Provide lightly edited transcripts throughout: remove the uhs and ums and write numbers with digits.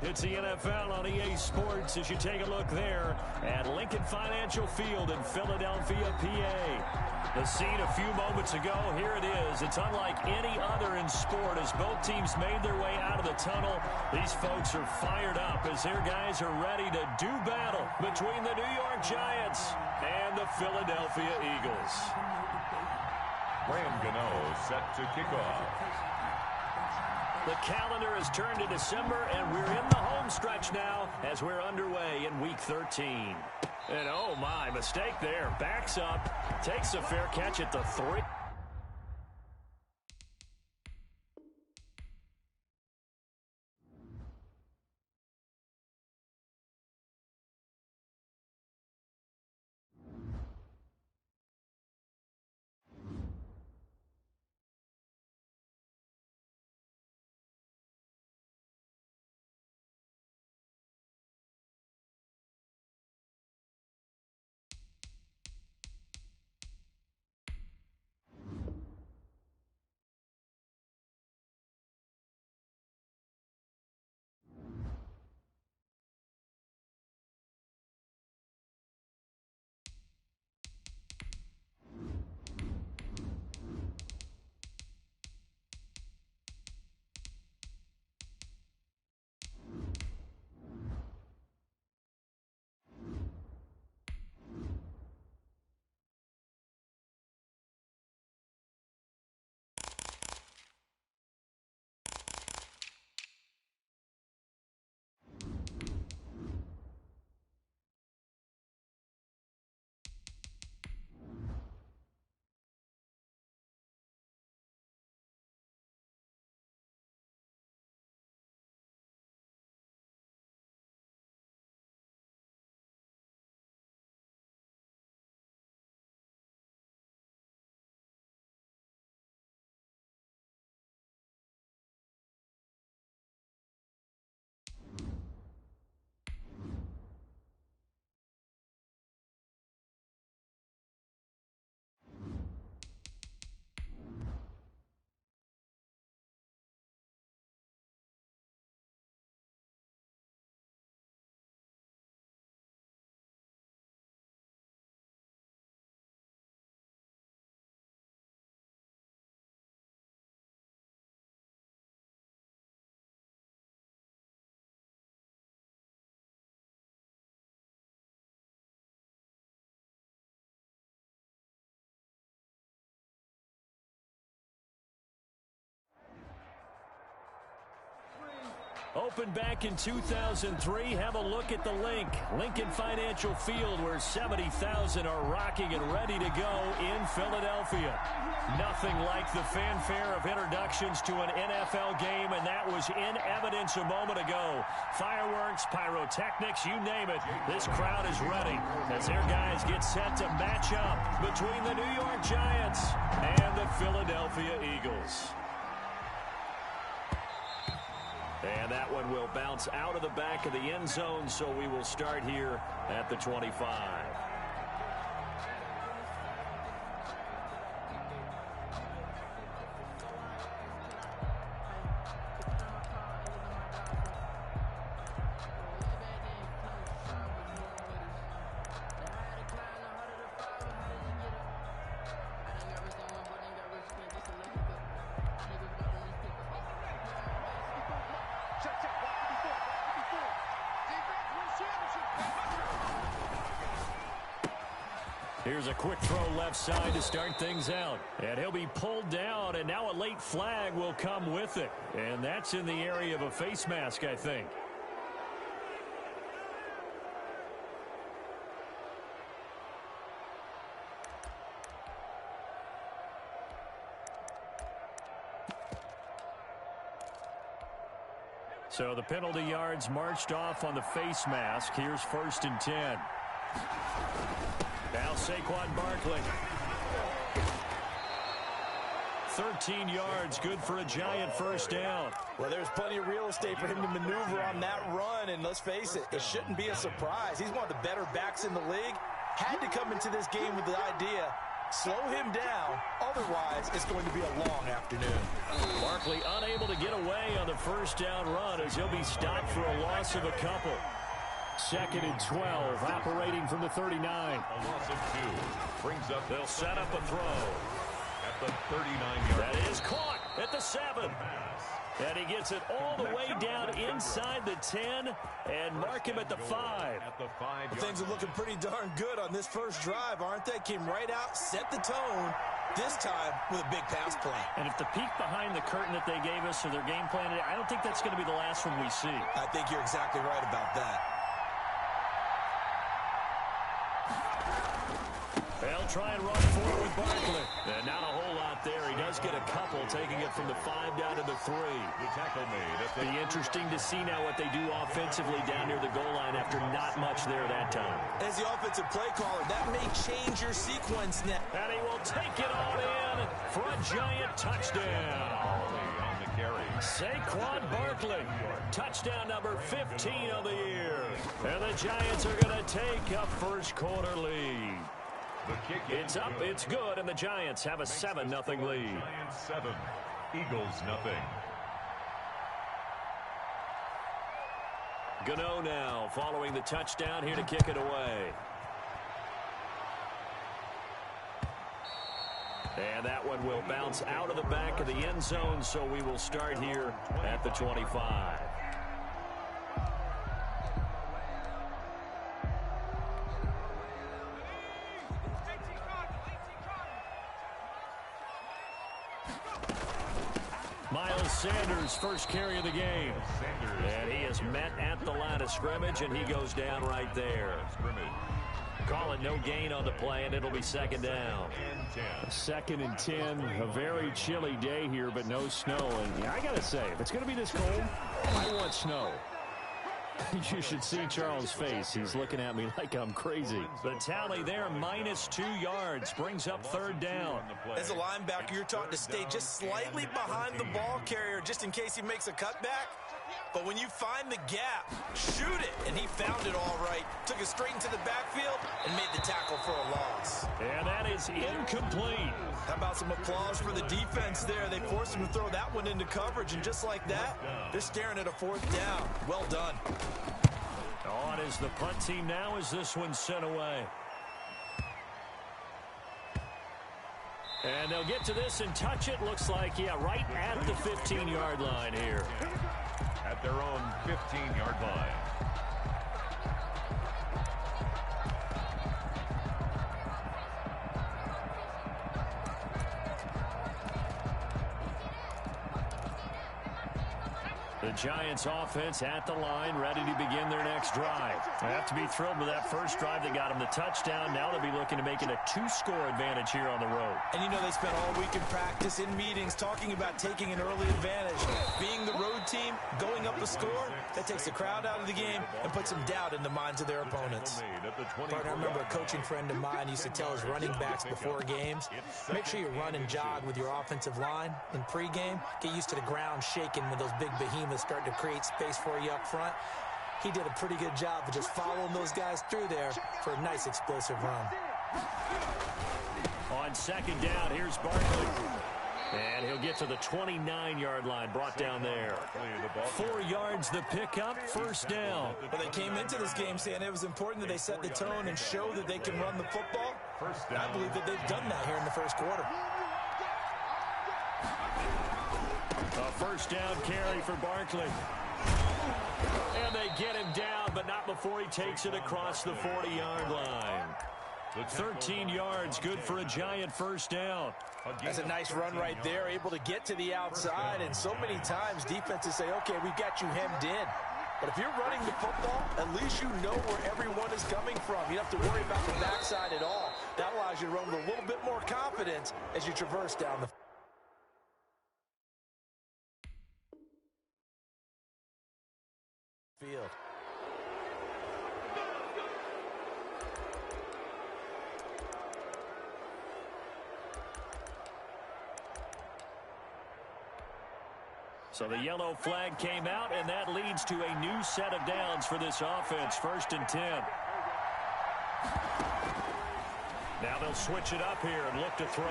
It's the NFL on EA Sports as you take a look there at Lincoln Financial Field in Philadelphia, PA. The scene a few moments ago, here it is. It's unlike any other in sport as both teams made their way out of the tunnel. These folks are fired up as their guys are ready to do battle between the New York Giants and the Philadelphia Eagles. Graham Gano set to kick off. The calendar has turned to December, and we're in the home stretch now as we're underway in Week 13. And oh my, mistake there. Backs up, takes a fair catch at the 3. Opened back in 2003. Have a look at the link. Lincoln Financial Field, where 70,000 are rocking and ready to go in Philadelphia. Nothing like the fanfare of introductions to an NFL game, and that was in evidence a moment ago. Fireworks, pyrotechnics, you name it. This crowd is ready as their guys get set to match up between the New York Giants and the Philadelphia Eagles. And that one will bounce out of the back of the end zone, so we will start here at the 25. Here's a quick throw left side to start things out. And he'll be pulled down, and now a late flag will come with it. And that's in the area of a face mask, I think. So the penalty yards marched off on the face mask. Here's 1st and 10. Now Saquon Barkley. 13 yards, good for a Giant first down. Well, there's plenty of real estate for him to maneuver on that run, and let's face it, it shouldn't be a surprise. He's one of the better backs in the league. Had to come into this game with the idea Slow him down. Otherwise, it's going to be a long afternoon. Barkley unable to get away on the first down run as he'll be stopped for a loss of a couple. 2nd and 12, operating from the 39. A loss of 2. Brings up. They'll set up a throw. At the 39-yard line. That is caught at the 7. And he gets it all the way down inside the 10 and mark him at the 5. At the 5. Things are looking pretty darn good on this first drive, aren't they? Came right out, set the tone, this time with a big pass play. And if the peek behind the curtain that they gave us or their game plan, I don't think that's going to be the last one we see. I think you're exactly right about that. They'll try and run forward with Barkley. And not a whole lot there. He does get a couple, taking it from the 5 down to the 3. The tackle made. It'll be interesting to see now what they do offensively down near the goal line after not much there that time. As the offensive play caller, that may change your sequence now. And he will take it all in for a giant touchdown. On the carry. Saquon Barkley, touchdown number 15 of the year. And the Giants are going to take a first quarter lead. The kick It's up, good. it's good, and the Giants have a 7-0 lead. Giants 7, Eagles nothing. Gano now following the touchdown here to kick it away. And that one will bounce out of the back of the end zone, so we will start here at the 25. Miles Sanders, first carry of the game. And he is met at the line of scrimmage, and he goes down right there. Call it no gain on the play, and it'll be 2nd down. 2nd and 10, a very chilly day here, but no snow. And I got to say, if it's going to be this cold, I want snow. You should see Charles' face. He's looking at me like I'm crazy. The tally there, -2 yards, brings up 3rd down. As a linebacker, you're taught to stay just slightly behind the ball carrier just in case he makes a cutback. But when you find the gap, shoot it. And he found it all right. Took it straight into the backfield and made the tackle for a loss. And that is incomplete. How about some applause for the defense there? They forced him to throw that one into coverage, and just like that, they're staring at a 4th down. Well done. On is the punt team now as this one's sent away. And they'll get to this and touch it. Looks like, yeah, right at the 15-yard line here. At their own 15-yard line. The Giants offense at the line, ready to begin their next drive. They have to be thrilled with that first drive that got them the touchdown. Now they'll be looking to make it a 2-score advantage here on the road. And you know they spent all week in practice, in meetings, talking about taking an early advantage. Being the road team, going up the score, that takes the crowd out of the game and puts some doubt in the minds of their opponents. But I remember a coaching friend of mine used to tell his running backs before games, make sure you run and jog with your offensive line in pregame. Get used to the ground shaking when those big behemoths start to create space for you up front. He did a pretty good job of just following those guys through there for a nice explosive run. On 2nd down, here's Barkley. And he'll get to the 29-yard line, brought down there. 4 yards the pickup, 1st down. Well, they came into this game saying it was important that they set the tone and show that they can run the football. And I believe that they've done that here in the first quarter. A 1st down carry for Barkley. And they get him down, but not before he takes it across the 40-yard line. 13 yards, good for a Giant 1st down. That's a nice run right there, able to get to the outside. And so many times defenses say, okay, we've got you hemmed in. But if you're running the football, at least you know where everyone is coming from. You don't have to worry about the backside at all. That allows you to run with a little bit more confidence as you traverse down the field. So the yellow flag came out, and that leads to a new set of downs for this offense. 1st and 10. Now they'll switch it up here and look to throw.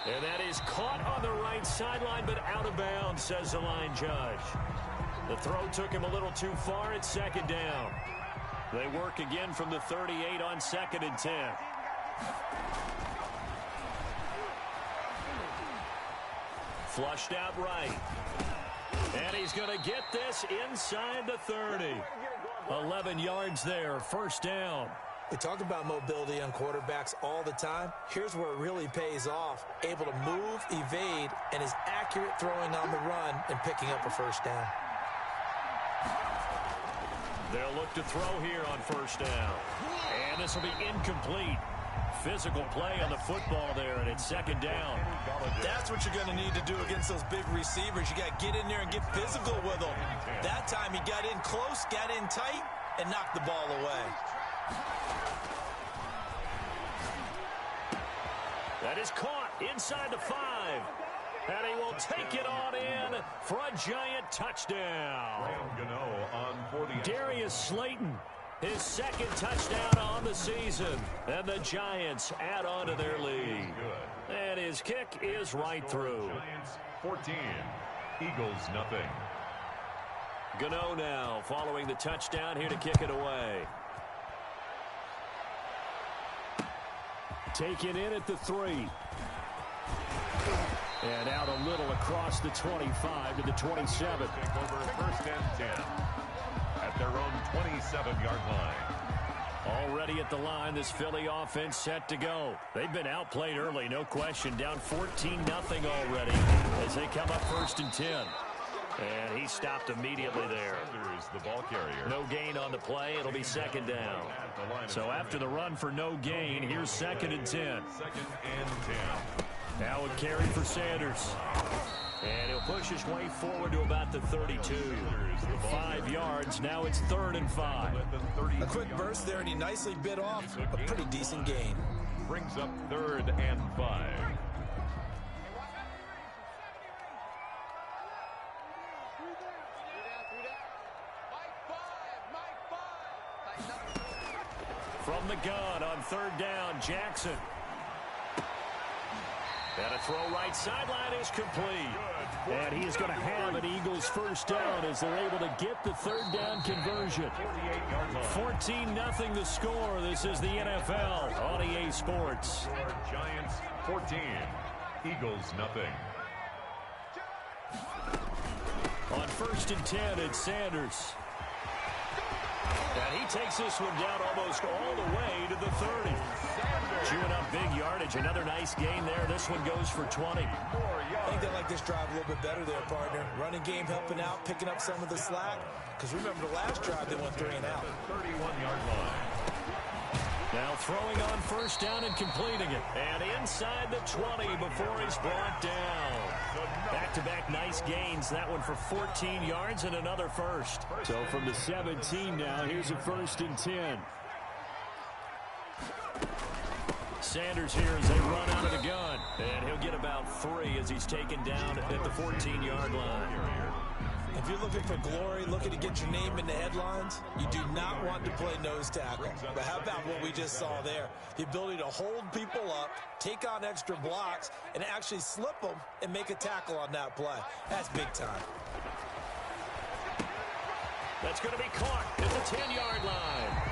And that is caught on the right sideline, but out of bounds, says the line judge. The throw took him a little too far at second down. They work again from the 38 on 2nd and 10. Flushed out right. And he's going to get this inside the 30. 11 yards there, first down. We talk about mobility on quarterbacks all the time. Here's where it really pays off. Able to move, evade, and is accurate throwing on the run and picking up a first down. They'll look to throw here on first down. And this will be incomplete. Physical play on the football there, and it's second down. That's what you're going to need to do against those big receivers. You got to get in there and get physical with them. That time he got in close, got in tight, and knocked the ball away. That is caught inside the 5. And he will take it on in for a giant touchdown. Darius Slayton, his second touchdown on the season. And the Giants add on to their lead. And his kick is right through. Giants 14, Eagles nothing. Gano now following the touchdown here to kick it away. Taken in at the 3. And out a little across the 25 to the 27. Take over first and 10 at their own 27-yard line. Already at the line, this Philly offense set to go. They've been outplayed early, no question. Down 14-0 already as they come up first and 10. And he stopped immediately there. Sanders, the ball carrier. No gain on the play. It'll be second down. So after the run for no gain, here's second and 10. Second and 10. Now a carry for Sanders. And he'll push his way forward to about the 32. 5 yards. Now it's 3rd and 5. A quick burst there, and he nicely bit off a pretty decent gain. Brings up 3rd and 5. From the gun on 3rd down, Jackson. And a throw right sideline is complete. And he is going to have an Eagles first down as they're able to get the 3rd down conversion. 14-0 the score. This is the NFL on EA Sports. Giants 14, Eagles nothing. On 1st and 10, it's Sanders. And he takes this one down almost all the way to the 30. Chewing up big yardage. Another nice gain there. This one goes for 20. I think they like this drive a little bit better there, partner. Running game helping out, picking up some of the slack. Because remember, the last drive they went 3 and out. 31-yard line. Now throwing on first down and completing it. And inside the 20 before he's brought down. Back-to-back nice gains. That one for 14 yards and another first. So from the 17 now, here's a 1st and 10. Sanders here as they run out of the gun. And he'll get about 3 as he's taken down at the 14-yard line. If you're looking for glory, looking to get your name in the headlines, you do not want to play nose tackle. But how about what we just saw there? The ability to hold people up, take on extra blocks, and actually slip them and make a tackle on that play. That's big time. That's going to be caught at the 10-yard line.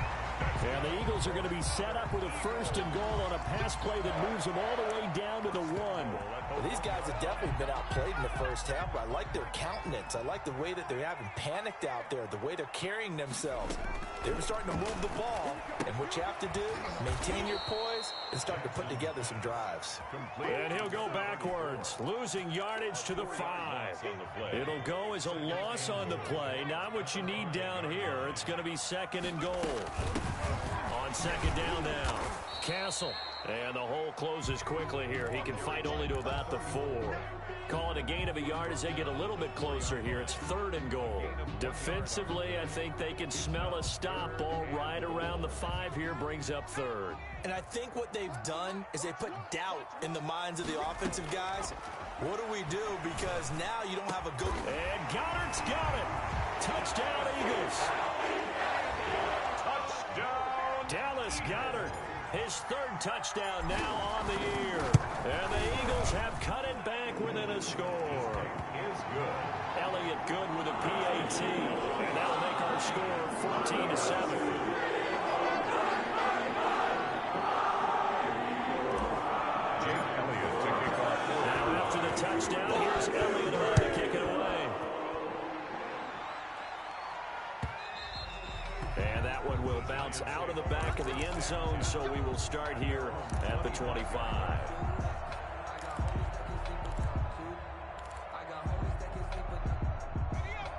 And the Eagles are going to be set up with a 1st and goal on a pass play that moves them all the way down to the 1. Well, these guys have definitely been outplayed in the first half, but I like their countenance. I like the way that they haven't panicked out there, the way they're carrying themselves. They're starting to move the ball, and what you have to do, maintain your poise and start to put together some drives. And he'll go backwards, losing yardage to the 5. It'll go as a loss on the play, not what you need down here. It's going to be 2nd and goal. On 2nd down now, Castle. And the hole closes quickly here. He can fight only to about the 4. Call it a gain of a yard as they get a little bit closer here. It's 3rd and goal. Defensively, I think they can smell a stop ball right around the 5 here. Brings up 3rd. And I think what they've done is they put doubt in the minds of the offensive guys. What do we do? Because now you don't have a good... And Goddard's got it. Touchdown, Eagles. Touchdown. Dallas Goedert. His third touchdown now on the year. And the Eagles have cut it back within a score. Is good. Elliott good with a PAT. And that'll make our score 14-7. Now after the touchdown, here's Elliott about to kick it away. And that one will bounce out of the back of the end zone, so we will start here at the 25.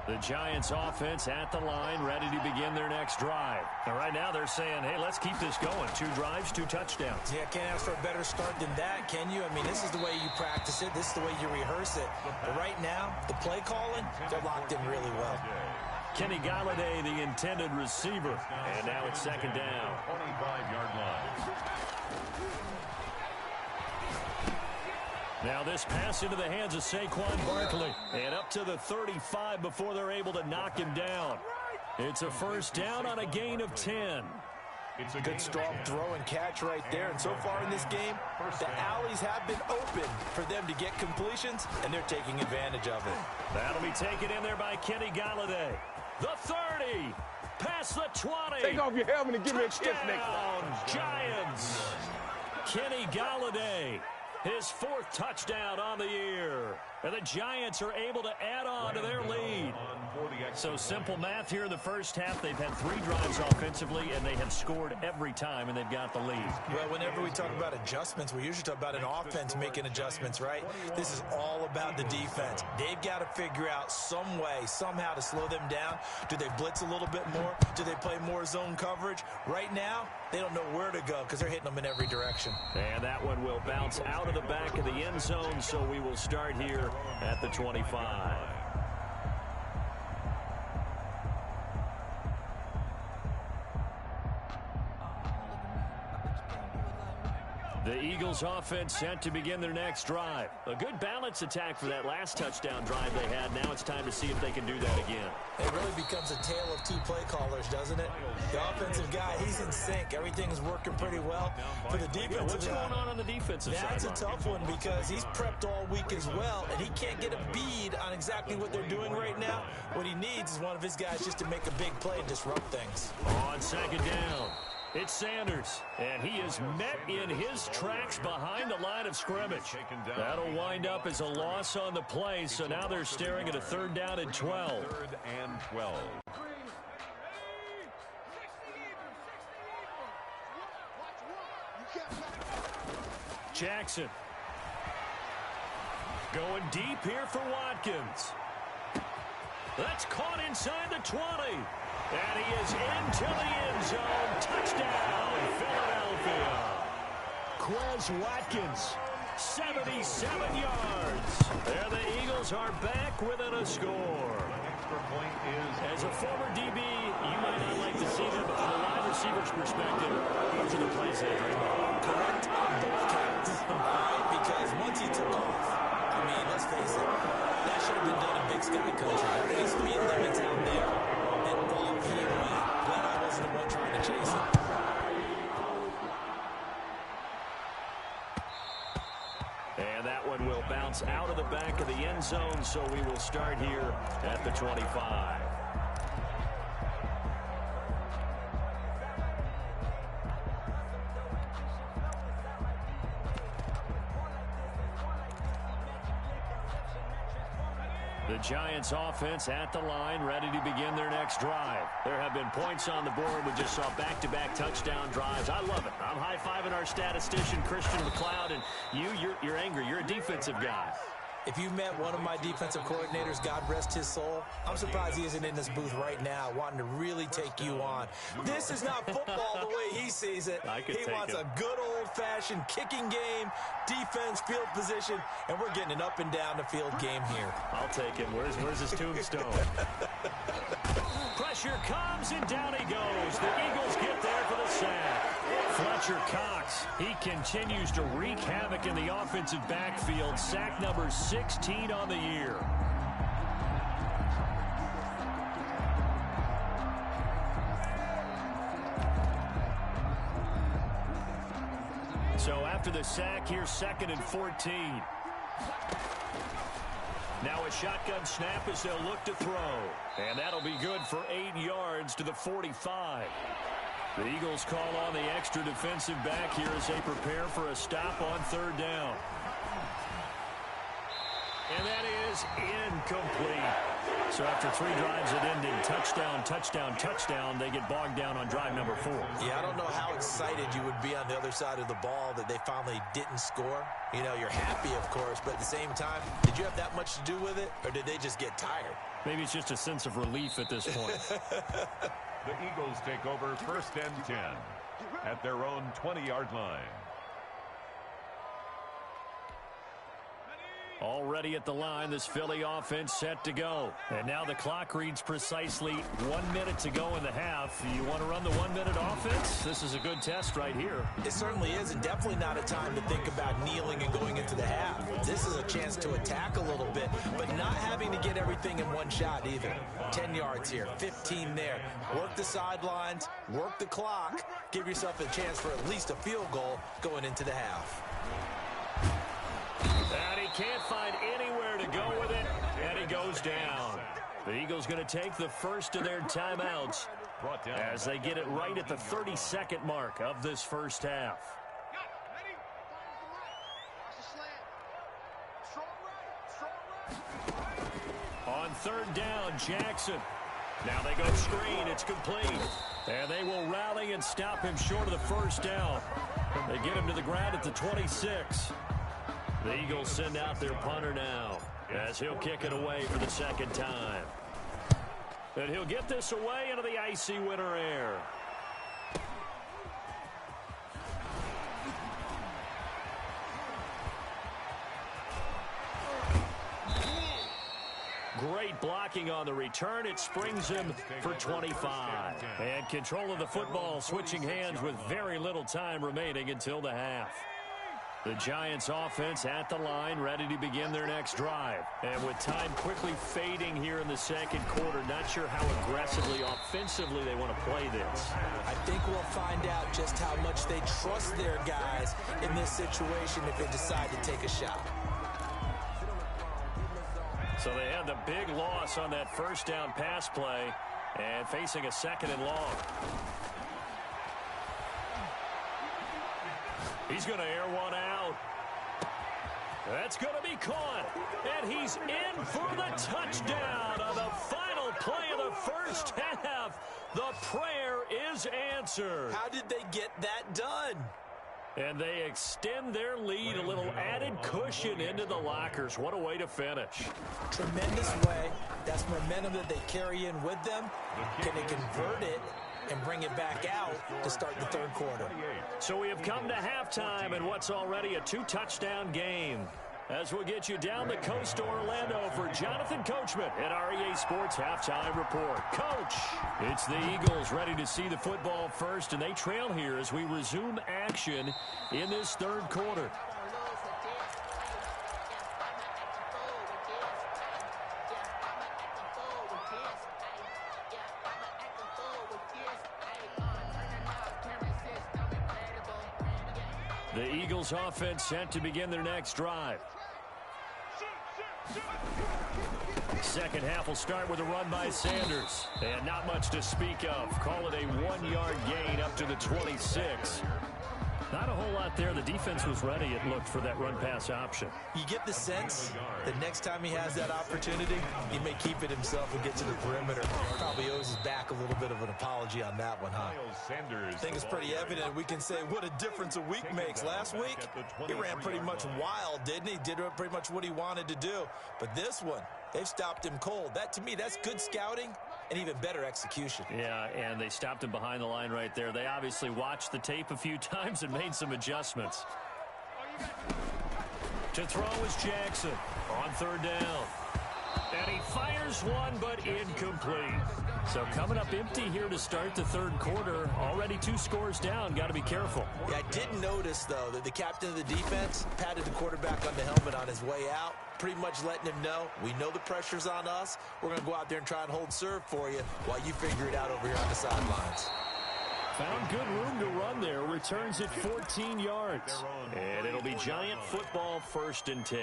The Giants offense at the line, ready to begin their next drive. And right now they're saying, hey, let's keep this going. 2 drives, 2 touchdowns. Yeah, can't ask for a better start than that, can you? I mean, this is the way you practice it. This is the way you rehearse it. But right now, the play calling, they're locked in really well. Kenny Galladay, the intended receiver. And now it's second down. 25-yard line. Now this pass into the hands of Saquon Barkley. And up to the 35 before they're able to knock him down. It's a first down on a gain of 10. It's a good strong throw and catch right there. And so far in this game, the alleys have been open for them to get completions, and they're taking advantage of it. That'll be taken in there by Kenny Galladay. The 30. Past the 20. Take off your helmet and give me a stiff neck. Giants. Kenny Galladay. His 4th touchdown on the year. And the Giants are able to add on to their lead. So simple math here in the first half. They've had 3 drives offensively, and they have scored every time, and they've got the lead. Well, whenever we talk about adjustments, we usually talk about an offense making adjustments, right? This is all about the defense. They've got to figure out some way, somehow to slow them down. Do they blitz a little bit more? Do they play more zone coverage? Right now, they don't know where to go because they're hitting them in every direction. And that one will bounce out of the back of the end zone, so we will start here at the 25. The Eagles offense set to begin their next drive. A good balance attack for that last touchdown drive they had. Now it's time to see if they can do that again. It really becomes a tale of 2 play callers, doesn't it? The offensive guy, he's in sync. Everything is working pretty well. For the defensive What's going on the defensive side? That's a tough one because he's prepped all week as well, and he can't get a bead on exactly what they're doing right now. What he needs is one of his guys just to make a big play and disrupt things. On second down. It's Sanders, and he is met in his tracks behind the line of scrimmage. That'll wind up as a loss on the play, so now they're staring at a 3rd down and 12. 3rd and 12. Jackson. Going deep here for Watkins. That's caught inside the 20. And he is into the end zone. Touchdown, Philadelphia. Quez Watkins, 77 yards. There the Eagles are back within a score. Extra point is... As a former DB, you might not like to see them, but from a wide receiver's perspective, those are the plays they dream of. Correct on both counts. Because once he took off, I mean, let's face it, that should have been done in Big Sky Country. There are speed limits out there. He went. Glad I wasn't the one trying to chase him. And that one will bounce out of the back of the end zone, so we will start here at the 25. The Giants offense at the line, ready to begin their next drive. There have been points on the board. We just saw back-to-back touchdown drives. I love it. I'm high-fiving our statistician, Christian McLeod, and you're angry. You're a defensive guy. If you met one of my defensive coordinators, God rest his soul, I'm surprised he isn't in this booth right now wanting to really take you on. This is not football the way he sees it. He wants a good old-fashioned kicking game, defense, field position, and we're getting an up-and-down the field game here. I'll take him. Where's his tombstone? Pressure comes, and down he goes. The Eagles get there for the sack. Fletcher Cox, he continues to wreak havoc in the offensive backfield. Sack number 16 on the year. So after the sack, here's 2nd and 14. Now a shotgun snap as they'll look to throw. And that'll be good for 8 yards to the 45. The Eagles call on the extra defensive back here as they prepare for a stop on 3rd down. And that is incomplete. So after 3 drives that ended touchdown, touchdown, touchdown, they get bogged down on drive number 4. Yeah, I don't know how excited you would be on the other side of the ball that they finally didn't score. You know, you're happy, of course, but at the same time, did you have that much to do with it, or did they just get tired? Maybe it's just a sense of relief at this point. The Eagles take over 1st and 10 at their own 20-yard line. Already at the line, this Philly offense set to go. And now the clock reads precisely 1 minute to go in the half. You want to run the 1-minute offense? This is a good test right here. It certainly is, and definitely not a time to think about kneeling and going into the half. This is a chance to attack a little bit, but not having to get everything in one shot either. 10 yards here, 15 there. Work the sidelines, work the clock, give yourself a chance for at least a field goal going into the half. And he can't find anywhere to go with it, and he goes down. The Eagles going to take the first of their timeouts as they get it right at the 32nd mark of this first half. On 3rd down, Jackson. Now they go screen. It's complete. And they will rally and stop him short of the first down. They get him to the ground at the 26. The Eagles send out their punter now as he'll kick it away for the 2nd time. And he'll get this away into the icy winter air. Great blocking on the return. It springs him for 25. And control of the football switching hands with very little time remaining until the half. The Giants offense at the line, ready to begin their next drive. And with time quickly fading here in the 2nd quarter, not sure how aggressively, offensively they want to play this. I think we'll find out just how much they trust their guys in this situation if they decide to take a shot. So they had the big loss on that 1st down pass play and facing a 2nd and long. He's going to air one out. That's going to be caught. And he's in for the touchdown on the final play of the first half. The prayer is answered. How did they get that done? And they extend their lead, a little added cushion into the lockers. What a way to finish. Tremendous way. That's momentum that they carry in with them. Can they convert it and bring it back out to start the 3rd quarter? So we have come to halftime in what's already a 2-touchdown game. As we'll get you down the coast to Orlando for Jonathan Coachman at our EA Sports Halftime Report. Coach, it's the Eagles ready to see the football first, and they trail here as we resume action in this 3rd quarter. The Eagles offense set to begin their next drive. 2nd half will start with a run by Sanders. And not much to speak of. Call it a 1-yard gain up to the 26. Not a whole lot there. The defense was ready, it looked, for that run-pass option. You get the sense that next time he has that opportunity, he may keep it himself and get to the perimeter. Probably owes his back a little bit of an apology on that one, huh? I think it's pretty evident. We can say what a difference a week makes. Last week, he ran pretty much wild, didn't he? Did pretty much what he wanted to do. But this one, they've stopped him cold. That, to me, that's good scouting and even better execution. Yeah, and they stopped him behind the line right there. They obviously watched the tape a few times and made some adjustments. To throw is Jackson on 3rd down. And he fires one, but incomplete. So coming up empty here to start the 3rd quarter. Already 2 scores down. Got to be careful. Yeah, I did notice, though, that the captain of the defense patted the quarterback on the helmet on his way out, pretty much letting him know, we know the pressure's on us. We're going to go out there and try and hold serve for you while you figure it out over here on the sidelines. Found good room to run there. Returns it 14 yards. And it'll be Giant football, 1st and 10.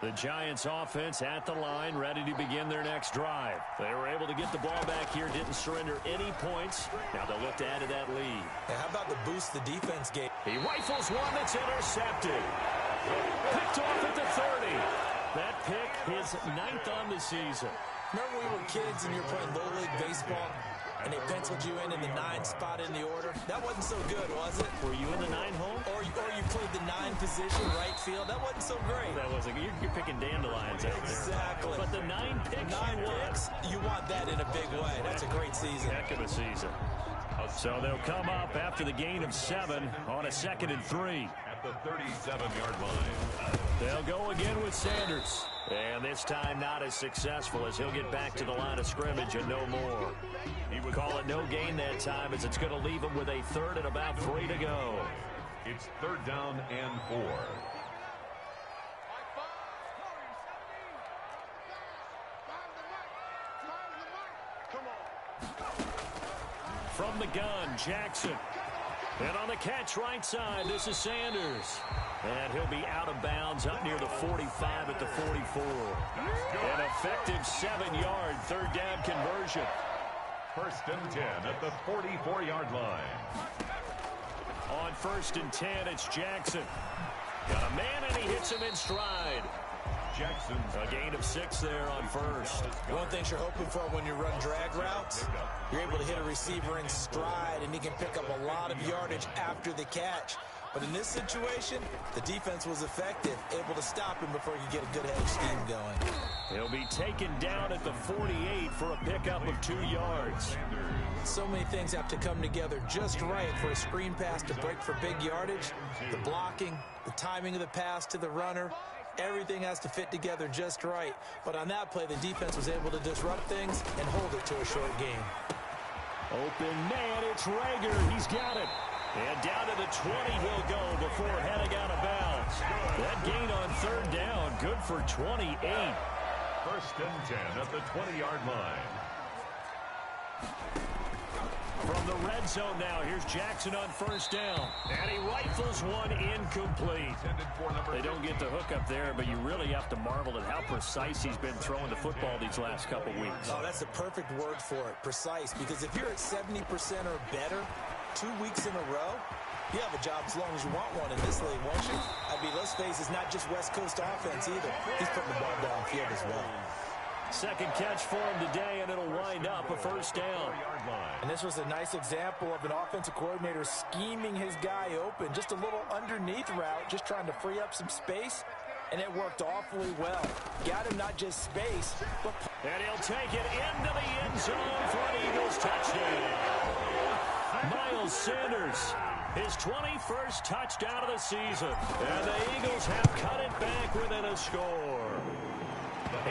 The Giants offense at the line, ready to begin their next drive. They were able to get the ball back here, didn't surrender any points. Now they'll look to add to that lead. Hey, how about the boost the defense gave? He rifles one that's intercepted. Picked off at the 30. That pick, his 9th on the season. Remember when we were kids and you were playing Little League baseball and they penciled you in the 9 spot in the order? That wasn't so good, was it? Were you in the 9 hole? Or you played the 9 position, right field. That wasn't so great. That wasn't. You're picking dandelions out there. Exactly. But the 9 picks, you want that in a big way. That's a great season. Heck of a season. So they'll come up after the gain of 7 on a 2nd and 3. At the 37-yard line. They'll go again with Sanders. And this time not as successful as he'll get back to the line of scrimmage and no more. He would call it no gain that time as it's going to leave him with a 3rd and about 3 to go. It's 3rd down and 4. From the gun, Jackson. And on the catch right side, this is Sanders. And he'll be out of bounds up near the 45 at the 44. An effective 7-yard 3rd down conversion. 1st and 10 at the 44-yard line. On 1st and 10, it's Jackson. Got a man, and he hits him in stride. Jackson. A gain of 6 there on 1st. One thing you're hoping for when you run drag routes, you're able to hit a receiver in stride, and he can pick up a lot of yardage after the catch. But in this situation, the defense was effective, able to stop him before he could get a good head of steam going. He'll be taken down at the 48 for a pickup of 2 yards. So many things have to come together just right for a screen pass to break for big yardage. The blocking, the timing of the pass to the runner, everything has to fit together just right. But on that play, the defense was able to disrupt things and hold it to a short game. Open man, it's Rager. He's got it. And down to the 20 he'll go before heading out of bounds. That gain on 3rd down, good for 28. 1st and 10 at the 20-yard line. From the red zone now, here's Jackson on 1st down. And he rifles one incomplete. They don't get the hook up there, but you really have to marvel at how precise he's been throwing the football these last couple weeks. Oh, that's the perfect word for it, precise. Because if you're at 70% or better 2 weeks in a row, you have a job as long as you want one in this league, won't you? I mean, let's face it, it's not just West Coast offense either. He's putting the ball downfield as well. 2nd catch for him today, and it'll wind up a 1st down. And this was a nice example of an offensive coordinator scheming his guy open. Just a little underneath route, just trying to free up some space, and it worked awfully well. Got him not just space, but... And he'll take it into the end zone for an Eagles touchdown. Miles Sanders, his 21st touchdown of the season. And the Eagles have cut it back within a score.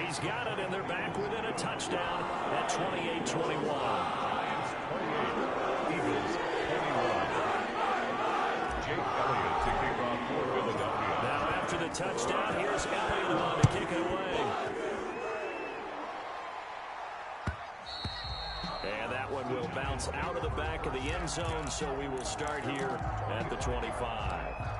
He's got it, and they're back within a touchdown at 28-21. Giants 28, Eagles 21. Jake Elliott to kick off for Philadelphia. Now after the touchdown, here's Elliott on to kick it away. And that one will bounce out of the back of the end zone, so we will start here at the 25.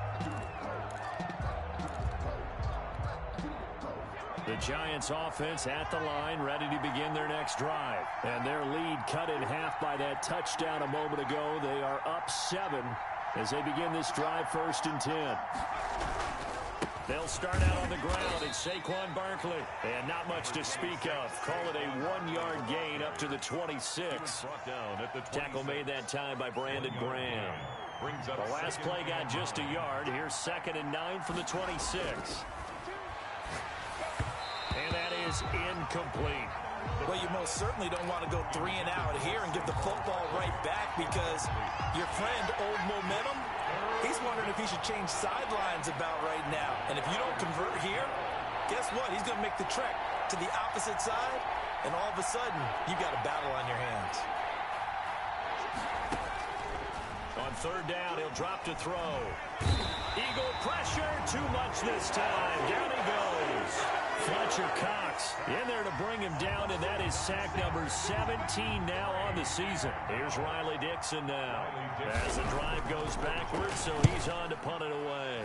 The Giants offense at the line, ready to begin their next drive. And their lead cut in half by that touchdown a moment ago. They are up 7 as they begin this drive, 1st and 10. They'll start out on the ground. It's Saquon Barkley. And not much to speak of. Call it a 1-yard gain up to the 26. Tackle made that time by Brandon Graham. The last play got just a yard. Here's 2nd and 9 from the 26. And that is incomplete. Well, you most certainly don't want to go 3 and out here and give the football right back, because your friend, Old Momentum, he's wondering if he should change sidelines about right now. And if you don't convert here, guess what? He's going to make the trek to the opposite side, and all of a sudden, you've got a battle on your hands. On third down. He'll drop to throw. Eagle pressure. Too much this time. Down he goes. Fletcher Cox in there to bring him down, and that is sack number 17 now on the season. Here's Riley Dixon now. As the drive goes backwards, so he's on to punt it away.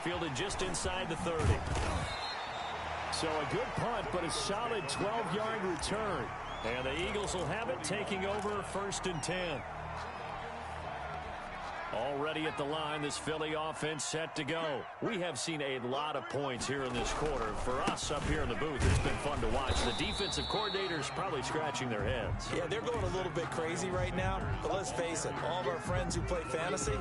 Fielded just inside the 30. So a good punt, but a solid 12-yard return. And the Eagles will have it, taking over 1st and 10. Already at the line, this Philly offense set to go. We have seen a lot of points here in this quarter. For us up here in the booth, it's been fun to watch. The defensive coordinators probably scratching their heads. Yeah, they're going a little bit crazy right now. But let's face it, all of our friends who play fantasy,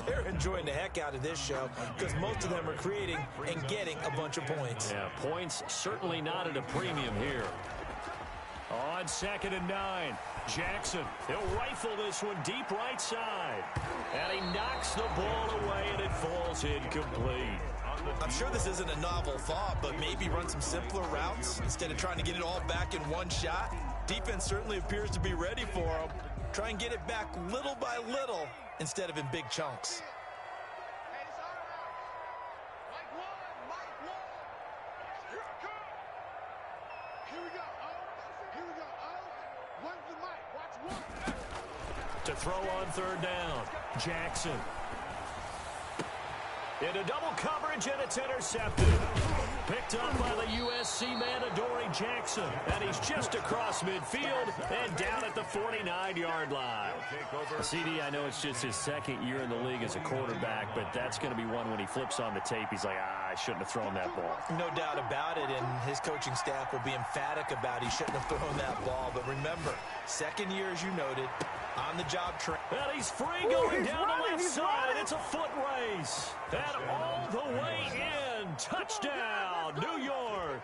they're enjoying the heck out of this show because most of them are creating and getting a bunch of points. Yeah, points certainly not at a premium here. On 2nd and 9, Jackson. He'll rifle this one deep right side. And he knocks the ball away, and it falls incomplete. I'm sure this isn't a novel thought, but maybe run some simpler routes instead of trying to get it all back in one shot. Defense certainly appears to be ready for him. Try and get it back little by little instead of in big chunks. To throw on 3rd down, Jackson. Into double coverage, and it's intercepted. Picked up by the USC man, Adoree Jackson. And he's just across midfield and down at the 49-yard line. CD, I know it's just his 2nd year in the league as a quarterback, but that's going to be one when he flips on the tape, he's like, I shouldn't have thrown that ball. No doubt about it, and his coaching staff will be emphatic about he shouldn't have thrown that ball. But remember, 2nd year, as you noted, on-the-job training. And he's free going down the left side. It's a foot race. And all the way in. Touchdown, New York.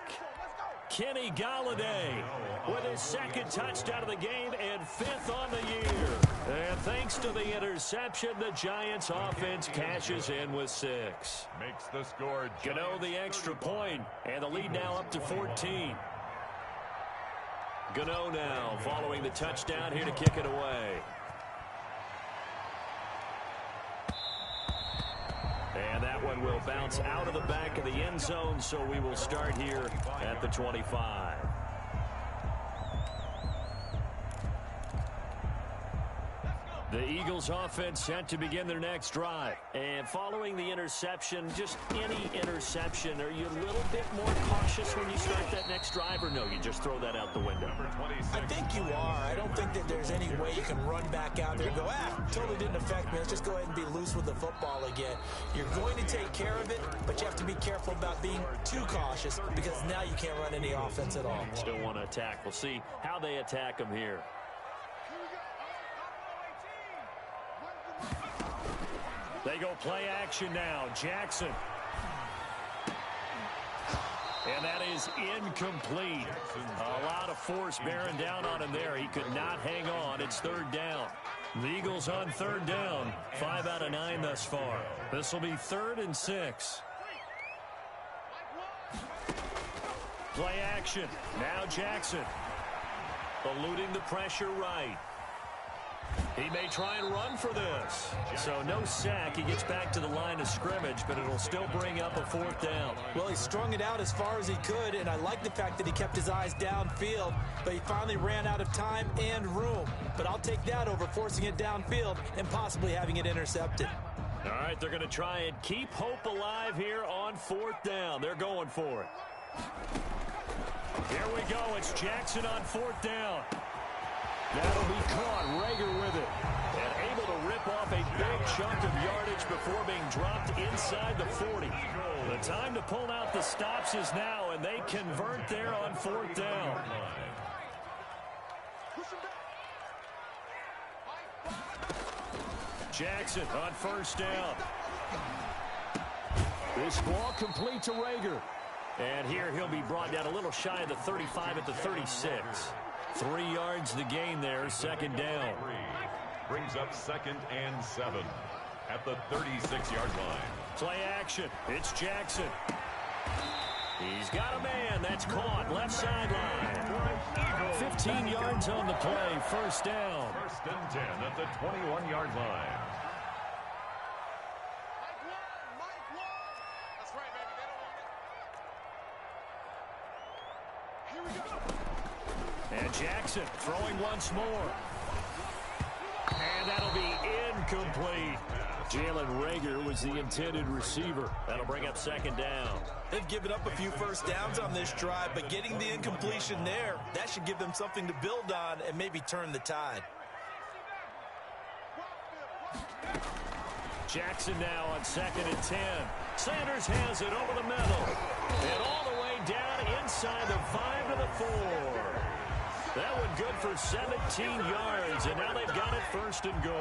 Kenny Golladay with his 2nd touchdown of the game and 5th on the year. And thanks to the interception, the Giants offense cashes in with 6. Makes the score. Gano the extra point, and the lead now up to 14. Gano now following the touchdown here to kick it away. And that one will bounce out of the back of the end zone, so we will start here at the 25. The Eagles offense set to begin their next drive. And following the interception, just any interception, are you a little bit more cautious when you start that next drive, or no, you just throw that out the window? I think you are. I don't think that there's any way you can run back out there and go, totally didn't affect me. Let's just go ahead and be loose with the football again. You're going to take care of it, but you have to be careful about being too cautious because now you can't run any offense at all. Still want to attack. We'll see how they attack them here. They go play action now. Jackson. And that is incomplete. A lot of force bearing down on him there. He could not hang on. It's 3rd down. The Eagles on 3rd down. 5 out of 9 thus far. This will be 3rd and 6. Play action. Now Jackson. Eluding the pressure right. He may try and run for this. So no sack. He gets back to the line of scrimmage, but it'll still bring up a 4th down. Well, he strung it out as far as he could, and I like the fact that he kept his eyes downfield, but he finally ran out of time and room. But I'll take that over forcing it downfield and possibly having it intercepted. All right, they're going to try and keep hope alive here on 4th down. They're going for it. Here we go. It's Jackson on 4th down. That'll be caught. Rager with it. And able to rip off a big chunk of yardage before being dropped inside the 40. The time to pull out the stops is now, and they convert there on 4th down. Jackson on 1st down. This ball complete to Rager. And here he'll be brought down a little shy of the 35 at the 36. 3 yards the gain there, 2nd down. Brings up 2nd and 7 at the 36-yard line. Play action. It's Jackson. He's got a man. That's caught. Left sideline. 15 yards on the play. First down. First and 10 at the 21-yard line. And Jackson throwing once more. And that'll be incomplete. Jalen Reagor was the intended receiver. That'll bring up second down. They've given up a few first downs on this drive, but getting the incompletion there, that should give them something to build on and maybe turn the tide. Jackson now on second and 10. Sanders has it over the middle. And all the way down inside the 5 to the 4. That one good for 17 yards, and now they've got it first and goal.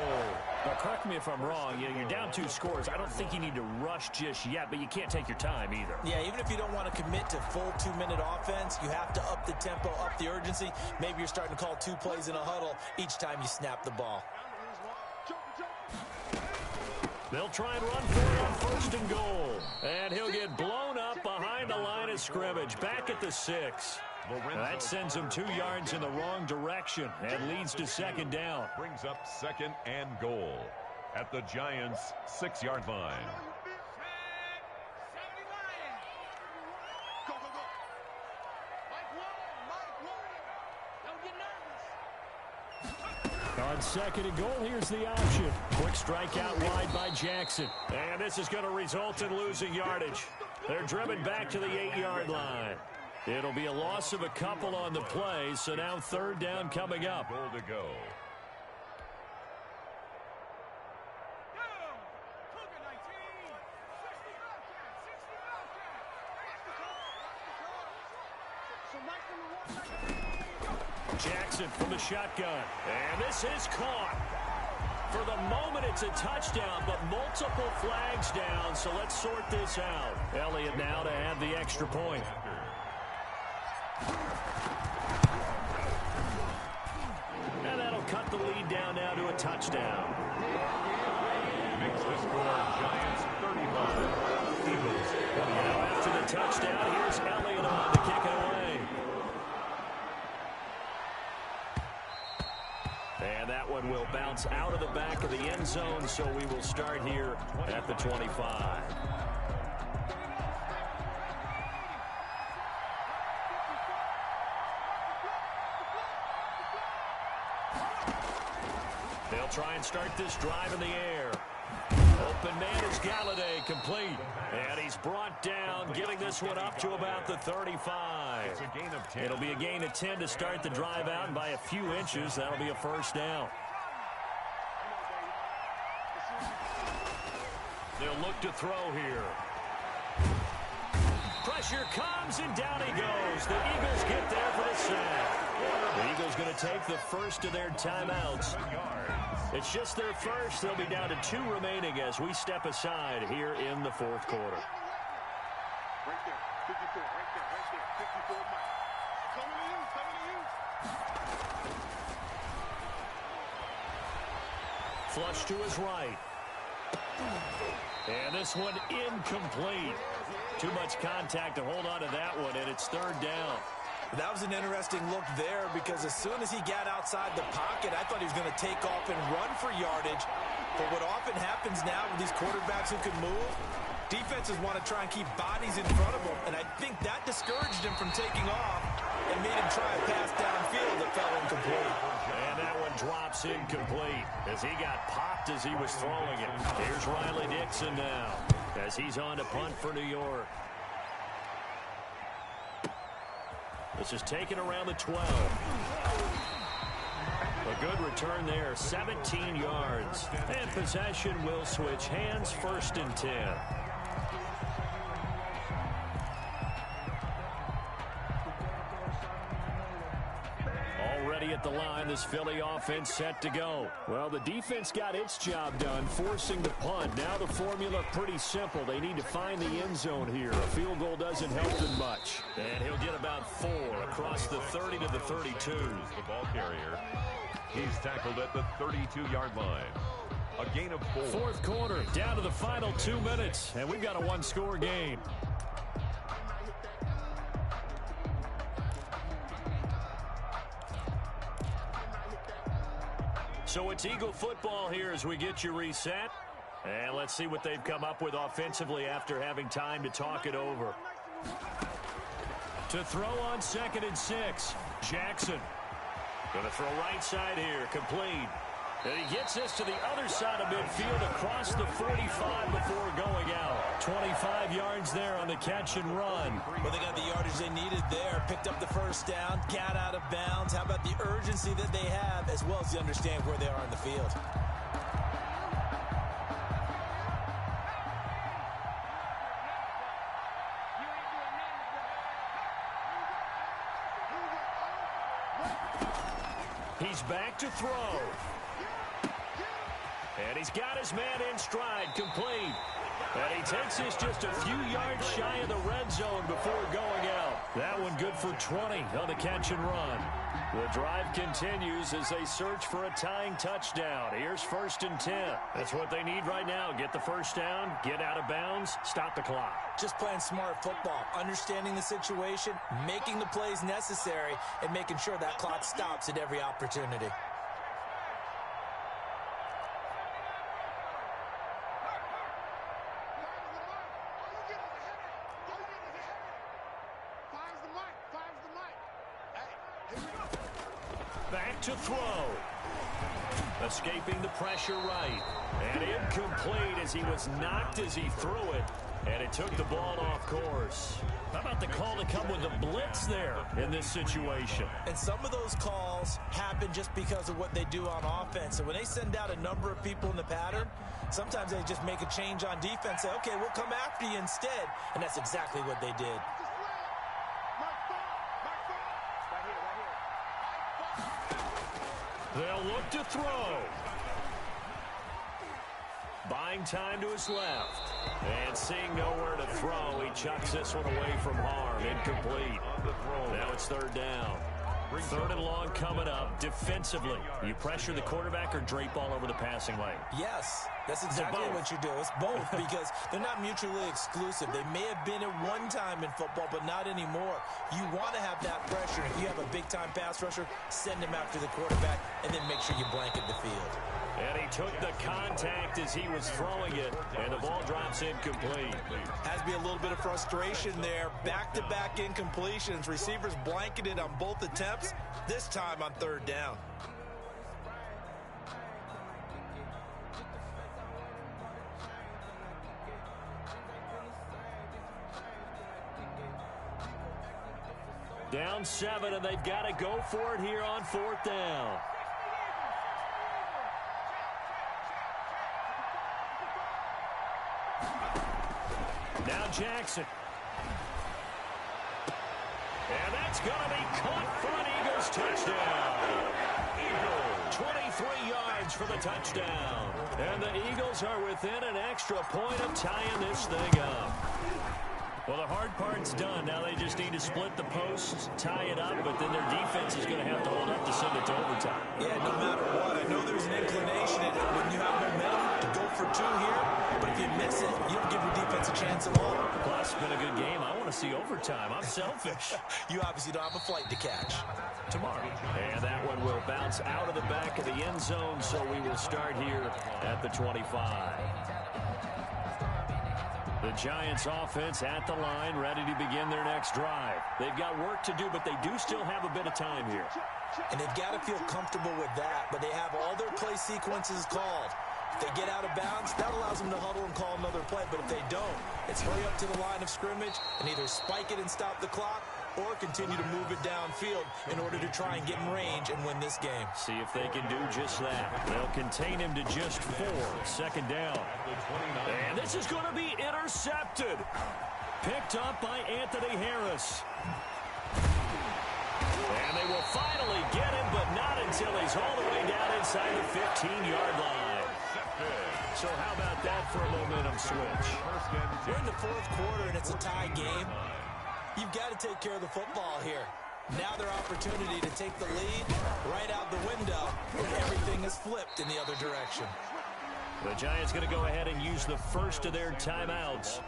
Well, correct me if I'm wrong. You're down 2 scores. I don't think you need to rush just yet, but you can't take your time either. Yeah, even if you don't want to commit to full 2-minute offense, you have to up the tempo, up the urgency. Maybe you're starting to call 2 plays in a huddle each time you snap the ball. They'll try and run for it on first and goal. And he'll get blown up behind the line of scrimmage, back at the 6. That sends him 2 yards in the wrong direction and leads to second down. Brings up second and goal at the Giants' 6-yard line. On second and goal, here's the option. Quick strike out wide by Jackson. And this is going to result in losing yardage. They're driven back to the 8-yard line. It'll be a loss of a couple on the play, so now third down coming up. Goal to go. Jackson from the shotgun. And this is caught. For the moment, it's a touchdown, but multiple flags down, so let's sort this out. Elliott now to add the extra point. And that'll cut the lead down now to a touchdown. Makes the score Giants 35. Eagles 20. Now after the touchdown, here's Elliott on to kick it away. And that one will bounce out of the back of the end zone, so we will start here at the 25. They'll try and start this drive in the air. Open man is Galladay, complete. And he's brought down, getting this one up to about the 35. It's a gain of 10. It'll be a gain of 10 to start the drive out, and by a few inches, that'll be a first down. They'll look to throw here. Pressure comes, and down he goes. The Eagles get there for the sack. The Eagles going to take the first of their timeouts. It's just their first. They'll be down to 2 remaining as we step aside here in the fourth quarter. Right there, 54, right there, 54, Mike. Coming to you, coming to you. Flush to his right. And this one incomplete. Too much contact to hold on to that one, and it's third down. That was an interesting look there because as soon as he got outside the pocket, I thought he was going to take off and run for yardage. But what often happens now with these quarterbacks who can move, defenses want to try and keep bodies in front of them. And I think that discouraged him from taking off and made him try a pass downfield that fell incomplete. And that one drops incomplete as he got popped as he was throwing it. Here's Riley Dixon now as he's on to punt for New York. This is taken around the 12. A good return there, 17 yards. And possession will switch hands, first and 10. Already at the line, this Philly offense set to go. Well, the defense got its job done, forcing the punt. Now the formula pretty simple. They need to find the end zone here. A field goal doesn't help them much. And he'll get about 4 across the 30 to the 32. The ball carrier. He's tackled at the 32-yard line. A gain of 4. Fourth quarter, down to the final 2 minutes, and we've got a 1-score game. So it's Eagle football here as we get you reset. And let's see what they've come up with offensively after having time to talk it over. To throw on 2nd and 6, Jackson. Going to throw right side here, complete. And he gets this to the other side of midfield across the 45 before going out. 25 yards there on the catch and run. Well, they got the yardage they needed there. Picked up the first down, got out of bounds. How about the urgency that they have, as well as they understand where they are on the field? He's back to throw. And he's got his man in stride, complete. And he takes this just a few yards shy of the red zone before going out. That one good for 20 on the catch and run. The drive continues as they search for a tying touchdown. Here's 1st and 10. That's what they need right now. Get the first down, get out of bounds, stop the clock. Just playing smart football, understanding the situation, making the plays necessary, and making sure that clock stops at every opportunity. Back to throw. Escaping the pressure right. And incomplete as he was knocked as he threw it. And it took the ball off course. How about the call to come with the blitz there in this situation? And some of those calls happen just because of what they do on offense. And when they send out a number of people in the pattern, sometimes they just make a change on defense. Say, okay, we'll come after you instead. And that's exactly what they did. They'll look to throw. Buying time to his left. And seeing nowhere to throw, he chucks this one away from harm. Incomplete. Now it's 3rd down. 3rd and long coming up. Defensively, you pressure the quarterback or drape all over the passing lane? Yes, that's exactly what you do. It's both because they're not mutually exclusive. They may have been at one time in football, but not anymore. You want to have that pressure. If you have a big-time pass rusher, send him after the quarterback, and then make sure you blanket the field. And he took the contact as he was throwing it, and the ball drops incomplete. Has to be a little bit of frustration there. Back-to-back incompletions. Receivers blanketed on both attempts, this time on 3rd down. Down 7, and they've got to go for it here on 4th down. Now Jackson. And that's going to be caught for an Eagles touchdown. Eagles, 23 yards for the touchdown. And the Eagles are within an extra point of tying this thing up. Well, the hard part's done. Now they just need to split the posts, tie it up, but then their defense is going to have to hold up to send it to overtime. Yeah, no matter what. I know there's an inclination when you have momentum to go for 2 here, but if you miss it, you don't give your defense a chance at all. Plus, it's been a good game. I want to see overtime. I'm selfish. You obviously don't have a flight to catch. Tomorrow. And that one will bounce out of the back of the end zone, so we will start here at the 25. The Giants offense at the line, ready to begin their next drive. They've got work to do, but they do still have a bit of time here. And they've got to feel comfortable with that, but they have all their play sequences called. If they get out of bounds, that allows them to huddle and call another play, but if they don't, it's hurry up to the line of scrimmage and either spike it and stop the clock or continue to move it downfield in order to try and get in range and win this game. See if they can do just that. They'll contain him to just 4. 2nd down. And this is going to be intercepted. Picked up by Anthony Harris. And they will finally get him, but not until he's all the way down inside the 15-yard line. So how about that for a momentum switch? We're in the 4th quarter, and it's a tie game. You've got to take care of the football here. Now their opportunity to take the lead right out the window, and everything is flipped in the other direction. The Giants going to go ahead and use the first of their timeouts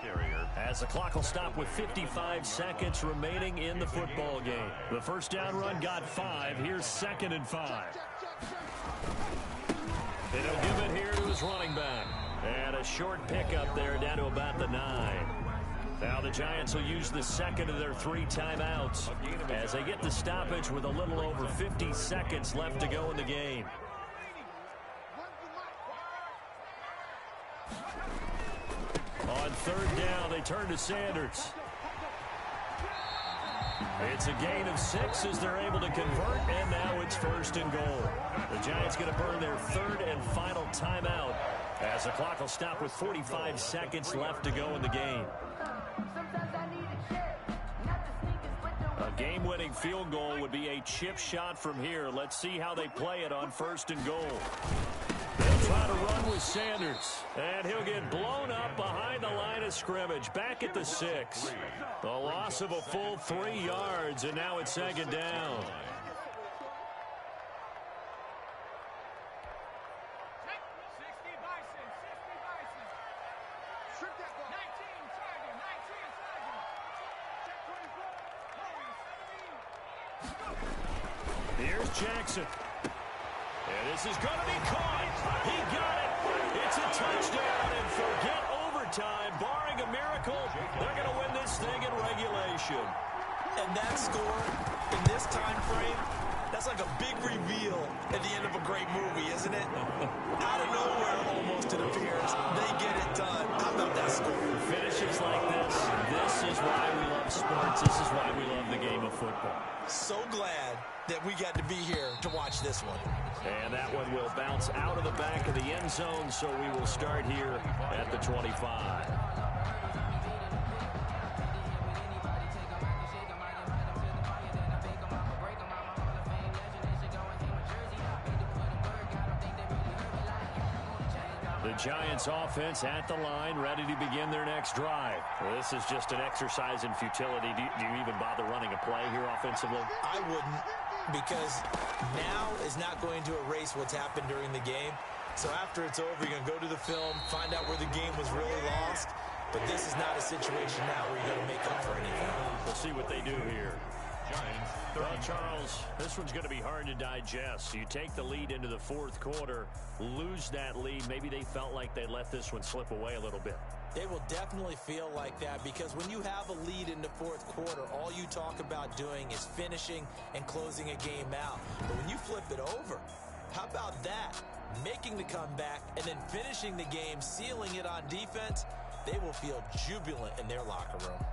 as the clock will stop with 55 seconds remaining in the football game. The first down run got 5. Here's 2nd and 5. And he'll give it here to his running back. And a short pickup there down to about the 9. Now the Giants will use the second of their 3 timeouts as they get the stoppage with a little over 50 seconds left to go in the game. On third down, they turn to Sanders. It's a gain of 6 as they're able to convert, and now it's 1st and goal. The Giants going to burn their 3rd and final timeout as the clock will stop with 45 seconds left to go in the game. A game-winning field goal would be a chip shot from here. Let's see how they play it on 1st and goal. They'll try to run with Sanders, and he'll get blown up behind the line of scrimmage, back at the 6. The loss of a full 3 yards, and now it's 2nd down. Here's Jackson. And this is going to be caught. He got it. It's a touchdown, and forget overtime. Barring a miracle, they're going to win this thing in regulation. And that score in this time frame, that's like a big reveal at the end of a great movie, isn't it? Out of nowhere, almost it appears. They get it done. How about that score? Finishes like this. This is why we love sports. This is why we love the game of football. So glad that we got to be here to watch this one. And that one will bounce out of the back of the end zone, so we will start here at the 25. The Giants offense at the line, ready to begin their next drive. This is just an exercise in futility. Do you even bother running a play here offensively? I wouldn't, because now is not going to erase what's happened during the game. So after it's over, you're going to go to the film, find out where the game was really lost. But this is not a situation now where you're going to make up for anything. We'll see what they do here. Well, Charles, this one's going to be hard to digest. You take the lead into the 4th quarter, lose that lead. Maybe they felt like they let this one slip away a little bit. They will definitely feel like that, because when you have a lead in the 4th quarter, all you talk about doing is finishing and closing a game out. But when you flip it over, how about that? Making the comeback and then finishing the game, sealing it on defense, they will feel jubilant in their locker room.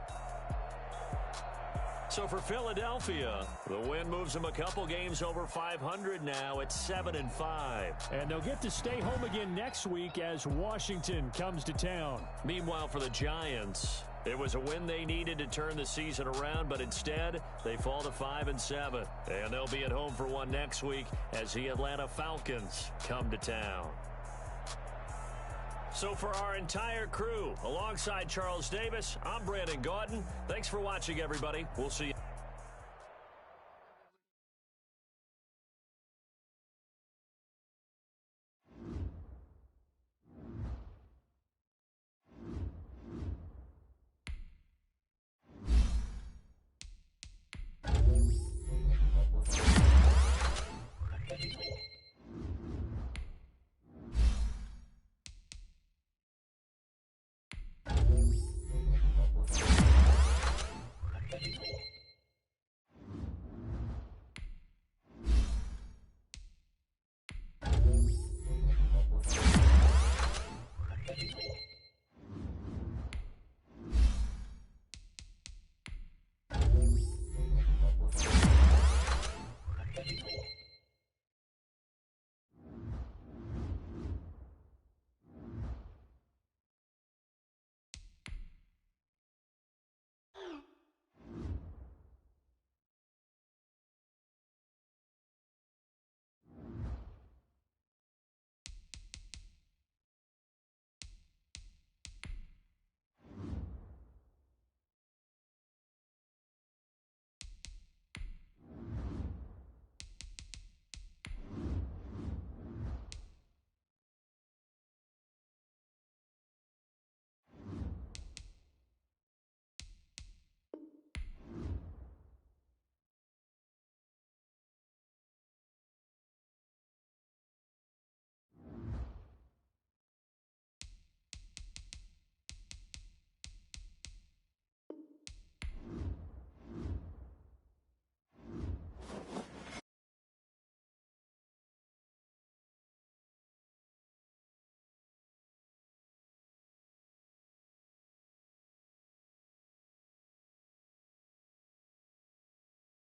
So for Philadelphia, the win moves them a couple games over 500 now at 7-5. And they'll get to stay home again next week as Washington comes to town. Meanwhile, for the Giants, it was a win they needed to turn the season around, but instead they fall to 5-7. And they'll be at home for one next week as the Atlanta Falcons come to town. So for our entire crew, alongside Charles Davis, I'm Brandon Gaudin. Thanks for watching, everybody. We'll see you.